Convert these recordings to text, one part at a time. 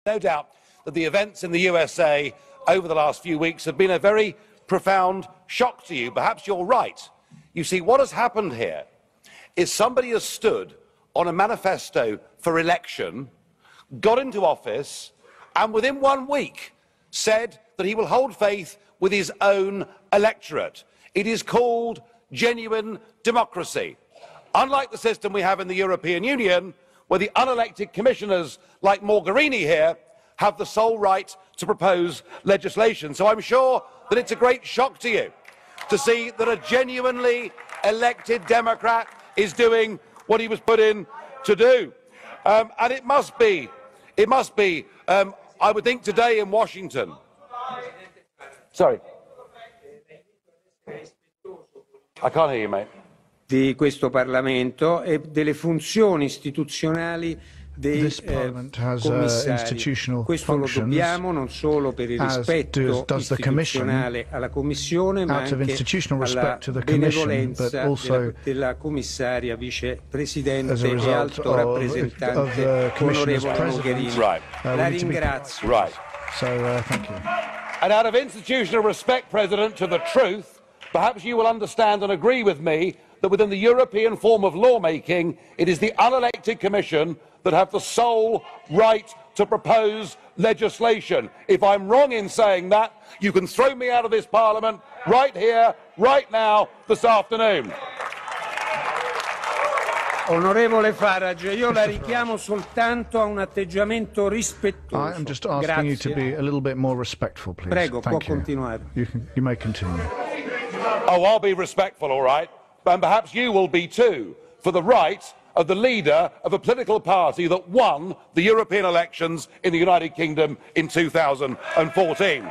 No doubt that the events in the USA over the last few weeks have been a very profound shock to you. Perhaps you're right. You see, what has happened here is somebody has stood on a manifesto for election, got into office, and within 1 week said that he will hold faith with his own electorate. It is called genuine democracy. Unlike the system we have in the European Union, where the unelected commissioners like Mogherini here have the sole right to propose legislation. So I'm sure that it's a great shock to you to see that a genuinely elected Democrat is doing what he was put in to do. And it must be, I would think today in Washington. Sorry. I can't hear you, mate. Di questo Parlamento e delle funzioni istituzionali dei commissari. Questo lo dobbiamo non solo per il rispetto istituzionale alla Commissione, ma anche alla benevolenza della commissaria vicepresidente e alto rappresentante onorevole Mogherini. La ringrazio. And out of institutional respect, President, to the truth, perhaps you will understand and agree with me that within the European form of lawmaking, it is the unelected Commission that have the sole right to propose legislation. If I'm wrong in saying that, you can throw me out of this Parliament right here, right now, this afternoon. Onorevole Farage, io la richiamo soltanto a un atteggiamento rispettoso. I'm just asking you to be a little bit more respectful, please. Prego, può continuare. You may continue. Oh, I'll be respectful, all right. And perhaps you will be too, for the right of the leader of a political party that won the European elections in the United Kingdom in 2014.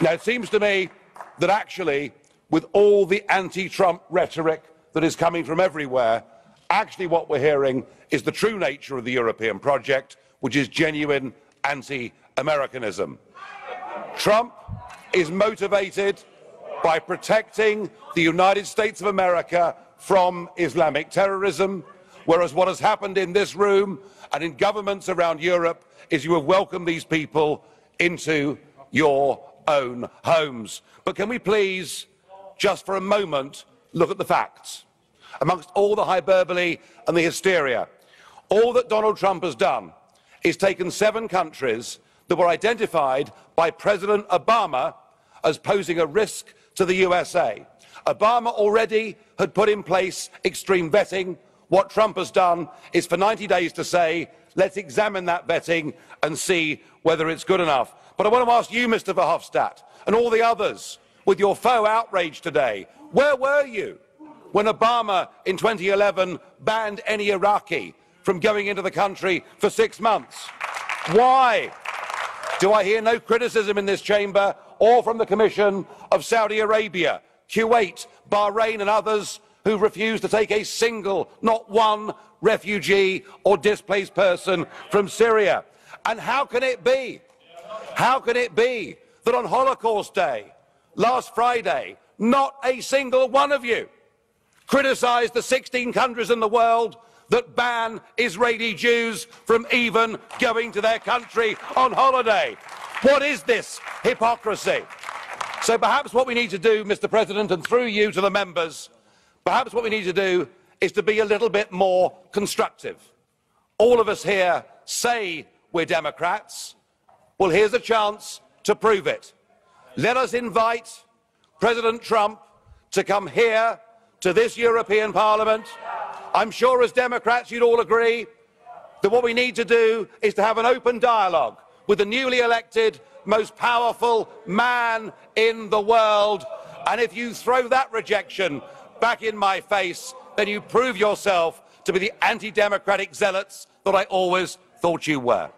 Now, it seems to me that actually, with all the anti-Trump rhetoric that is coming from everywhere, actually what we're hearing is the true nature of the European project, which is genuine anti-Americanism. Trump is motivated by protecting the United States of America from Islamic terrorism, whereas what has happened in this room and in governments around Europe is you have welcomed these people into your own homes. But can we please, just for a moment, look at the facts? Amongst all the hyperbole and the hysteria, all that Donald Trump has done is taken 7 countries that were identified by President Obama as posing a risk to the USA. Obama already had put in place extreme vetting. What Trump has done is for 90 days to say, let's examine that vetting and see whether it's good enough. But I want to ask you, Mr. Verhofstadt, and all the others, with your faux outrage today, where were you when Obama in 2011 banned any Iraqi from going into the country for 6 months? Why do I hear no criticism in this chamber or from the Commission of Saudi Arabia, Kuwait, Bahrain and others who refuse to take a single, not one, refugee or displaced person from Syria? And how can it be that on Holocaust Day, last Friday, not a single one of you criticised the 16 countries in the world that ban Israeli Jews from even going to their country on holiday? What is this hypocrisy? So perhaps what we need to do, Mr. President, and through you to the members, perhaps what we need to do is to be a little bit more constructive. All of us here say we're Democrats. Well, here's a chance to prove it. Let us invite President Trump to come here to this European Parliament. I'm sure as Democrats you'd all agree that what we need to do is to have an open dialogue with the newly elected, most powerful man in the world. And if you throw that rejection back in my face, then you prove yourself to be the anti-democratic zealots that I always thought you were.